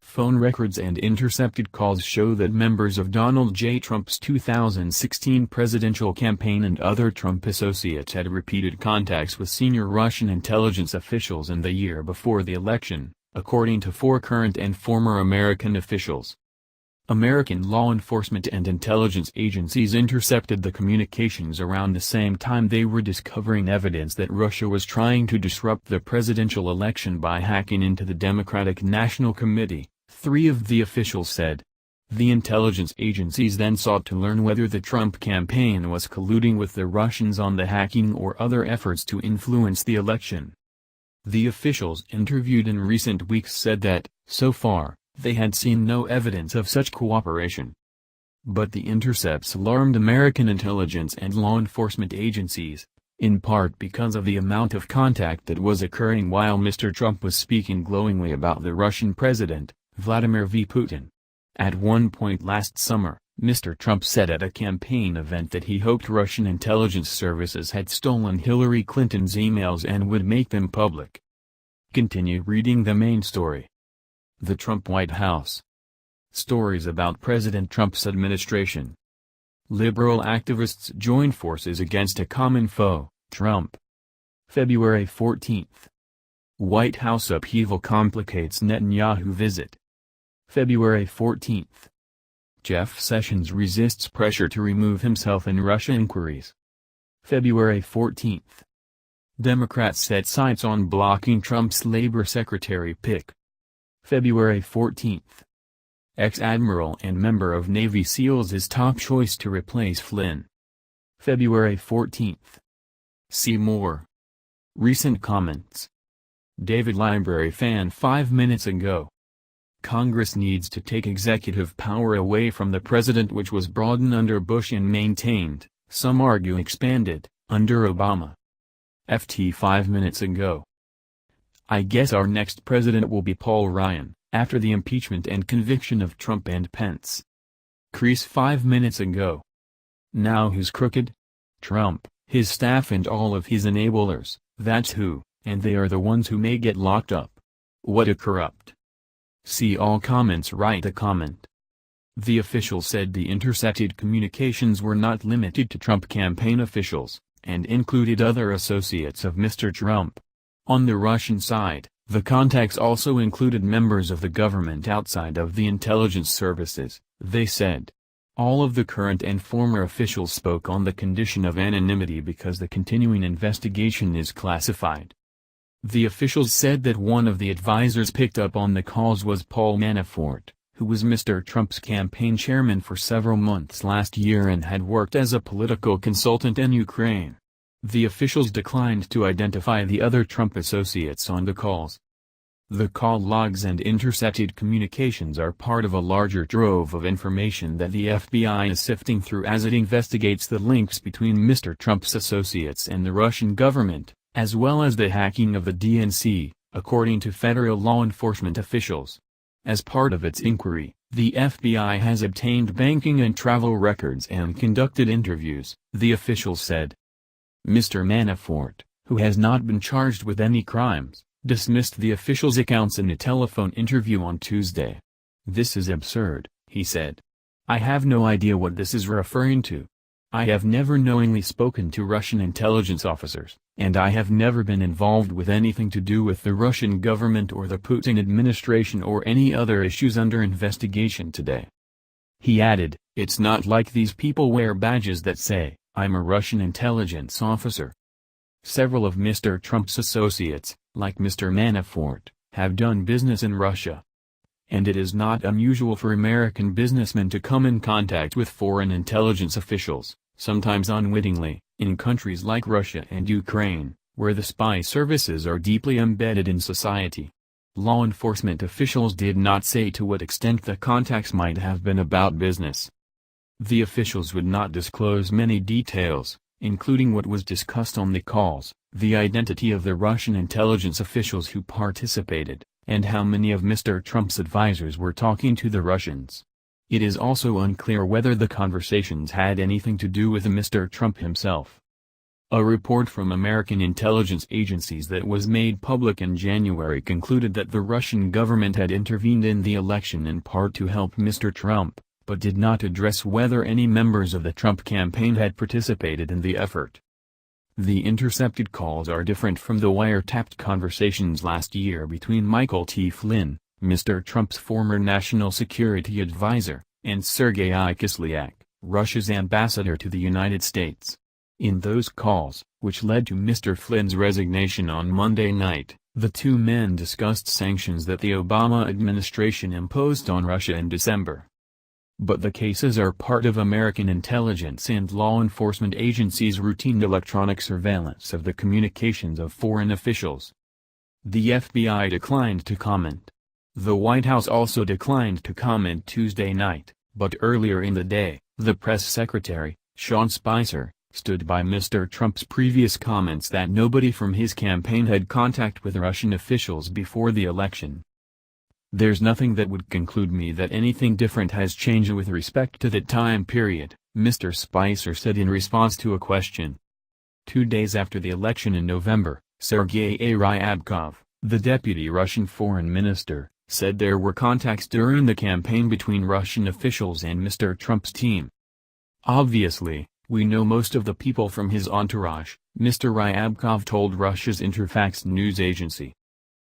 Phone records and intercepted calls show that members of Donald J. Trump's 2016 presidential campaign and other Trump associates had repeated contacts with senior Russian intelligence officials in the year before the election, according to 4 current and former American officials. American law enforcement and intelligence agencies intercepted the communications around the same time they were discovering evidence that Russia was trying to disrupt the presidential election by hacking into the Democratic National Committee, 3 of the officials said. The intelligence agencies then sought to learn whether the Trump campaign was colluding with the Russians on the hacking or other efforts to influence the election. The officials interviewed in recent weeks said that, so far, they had seen no evidence of such cooperation. But the intercepts alarmed American intelligence and law enforcement agencies, in part because of the amount of contact that was occurring while Mr. Trump was speaking glowingly about the Russian president, Vladimir V. Putin. At one point last summer, Mr. Trump said at a campaign event that he hoped Russian intelligence services had stolen Hillary Clinton's emails and would make them public. Continue reading the main story. The Trump White House. Stories about President Trump's administration. Liberal activists join forces against a common foe, Trump. February 14. White House upheaval complicates Netanyahu visit. February 14. Jeff Sessions resists pressure to remove himself in Russia inquiries. February 14. Democrats set sights on blocking Trump's labor secretary pick. February 14. Ex-admiral and member of Navy SEALs is top choice to replace Flynn. February 14. See more. Recent comments. David Library fan 5 minutes ago. Congress needs to take executive power away from the president, which was broadened under Bush and maintained, some argue expanded, under Obama. FT 5 minutes ago. I guess our next president will be Paul Ryan, after the impeachment and conviction of Trump and Pence. Crease 5 minutes ago. Now who's crooked? Trump, his staff and all of his enablers, that's who, and they are the ones who may get locked up. What a corrupt. See all comments, write a comment. The official said the intercepted communications were not limited to Trump campaign officials, and included other associates of Mr. Trump. On the Russian side, the contacts also included members of the government outside of the intelligence services, they said. All of the current and former officials spoke on the condition of anonymity because the continuing investigation is classified. The officials said that one of the advisors picked up on the calls was Paul Manafort, who was Mr. Trump's campaign chairman for several months last year and had worked as a political consultant in Ukraine. The officials declined to identify the other Trump associates on the calls. The call logs and intercepted communications are part of a larger trove of information that the FBI is sifting through as it investigates the links between Mr. Trump's associates and the Russian government, as well as the hacking of the DNC, according to federal law enforcement officials. As part of its inquiry, the FBI has obtained banking and travel records and conducted interviews, the officials said. Mr. Manafort, who has not been charged with any crimes, dismissed the officials' accounts in a telephone interview on Tuesday. "This is absurd," he said. "I have no idea what this is referring to. I have never knowingly spoken to Russian intelligence officers, and I have never been involved with anything to do with the Russian government or the Putin administration or any other issues under investigation today." He added, "It's not like these people wear badges that say, 'I'm a Russian intelligence officer.'" Several of Mr. Trump's associates, like Mr. Manafort, have done business in Russia. And it is not unusual for American businessmen to come in contact with foreign intelligence officials, sometimes unwittingly, in countries like Russia and Ukraine, where the spy services are deeply embedded in society. Law enforcement officials did not say to what extent the contacts might have been about business. The officials would not disclose many details, including what was discussed on the calls, the identity of the Russian intelligence officials who participated, and how many of Mr. Trump's advisors were talking to the Russians. It is also unclear whether the conversations had anything to do with Mr. Trump himself. A report from American intelligence agencies that was made public in January concluded that the Russian government had intervened in the election in part to help Mr. Trump, but did not address whether any members of the Trump campaign had participated in the effort. The intercepted calls are different from the wiretapped conversations last year between Michael T. Flynn, Mr. Trump's former national security advisor, and Sergei Kislyak, Russia's ambassador to the United States. In those calls, which led to Mr. Flynn's resignation on Monday night, the two men discussed sanctions that the Obama administration imposed on Russia in December. But the cases are part of American intelligence and law enforcement agencies' routine electronic surveillance of the communications of foreign officials. The FBI declined to comment. The White House also declined to comment Tuesday night, but earlier in the day, the press secretary, Sean Spicer, stood by Mr. Trump's previous comments that nobody from his campaign had contact with Russian officials before the election. "There's nothing that would conclude me that anything different has changed with respect to that time period," Mr. Spicer said in response to a question. 2 days after the election in November, Sergei Ryabkov, the deputy Russian foreign minister, said there were contacts during the campaign between Russian officials and Mr. Trump's team. "Obviously, we know most of the people from his entourage," Mr. Ryabkov told Russia's Interfax news agency.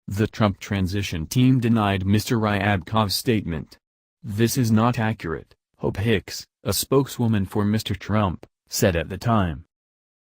The Trump transition team denied Mr. Ryabkov's statement. "This is not accurate," Hope Hicks, a spokeswoman for Mr. Trump, said at the time.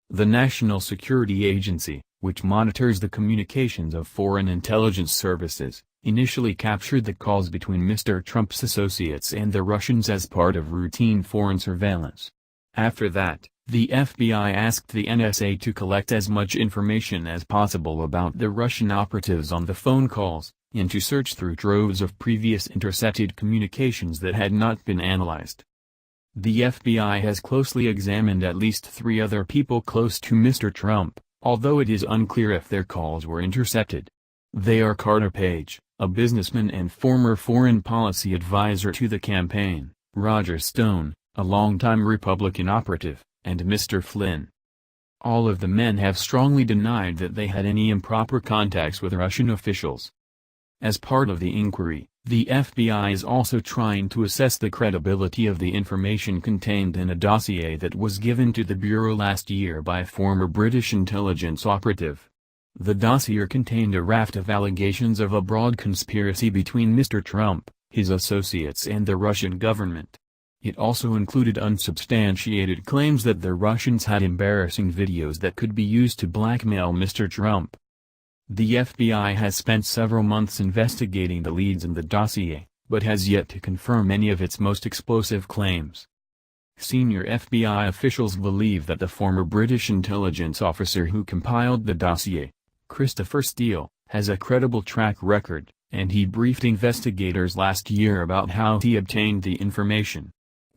The National Security Agency, which monitors the communications of foreign intelligence services, initially captured the calls between Mr. Trump's associates and the Russians as part of routine foreign surveillance. After that, the FBI asked the NSA to collect as much information as possible about the Russian operatives on the phone calls, and to search through troves of previous intercepted communications that had not been analyzed. The FBI has closely examined at least 3 other people close to Mr. Trump, although it is unclear if their calls were intercepted. They are Carter Page, a businessman and former foreign policy advisor to the campaign, Roger Stone, a longtime Republican operative, and Mr. Flynn. All of the men have strongly denied that they had any improper contacts with Russian officials. As part of the inquiry, the FBI is also trying to assess the credibility of the information contained in a dossier that was given to the Bureau last year by a former British intelligence operative. The dossier contained a raft of allegations of a broad conspiracy between Mr. Trump, his associates and the Russian government. It also included unsubstantiated claims that the Russians had embarrassing videos that could be used to blackmail Mr. Trump. The FBI has spent several months investigating the leads in the dossier, but has yet to confirm any of its most explosive claims. Senior FBI officials believe that the former British intelligence officer who compiled the dossier, Christopher Steele, has a credible track record, and he briefed investigators last year about how he obtained the information.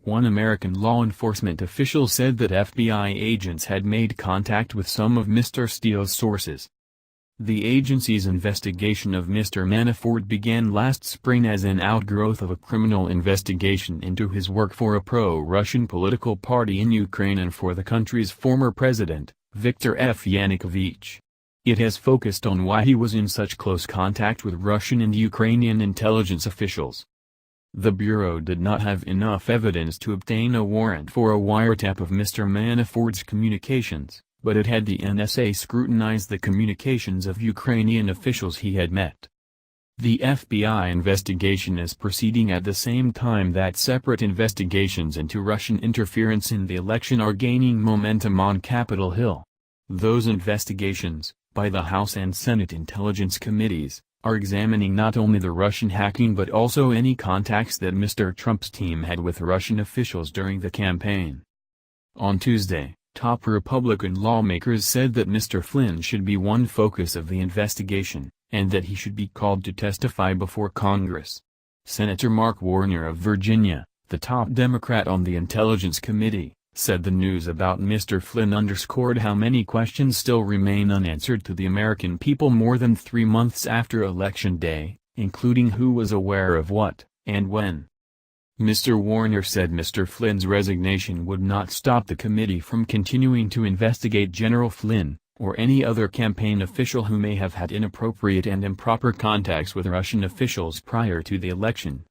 One American law enforcement official said that FBI agents had made contact with some of Mr. Steele's sources. The agency's investigation of Mr. Manafort began last spring as an outgrowth of a criminal investigation into his work for a pro-Russian political party in Ukraine and for the country's former president, Viktor Yanukovych. It has focused on why he was in such close contact with Russian and Ukrainian intelligence officials. The Bureau did not have enough evidence to obtain a warrant for a wiretap of Mr. Manafort's communications, but it had the NSA scrutinize the communications of Ukrainian officials he had met. The FBI investigation is proceeding at the same time that separate investigations into Russian interference in the election are gaining momentum on Capitol Hill. Those investigations, by the House and Senate Intelligence Committees, are examining not only the Russian hacking but also any contacts that Mr. Trump's team had with Russian officials during the campaign. On Tuesday, top Republican lawmakers said that Mr. Flynn should be one focus of the investigation, and that he should be called to testify before Congress. Senator Mark Warner of Virginia, the top Democrat on the Intelligence Committee, said the news about Mr. Flynn underscored how many questions still remain unanswered to the American people more than 3 months after Election Day, including who was aware of what, and when. Mr. Warner said Mr. Flynn's resignation would not stop the committee from continuing to investigate General Flynn, or any other campaign official who may have had inappropriate and improper contacts with Russian officials prior to the election.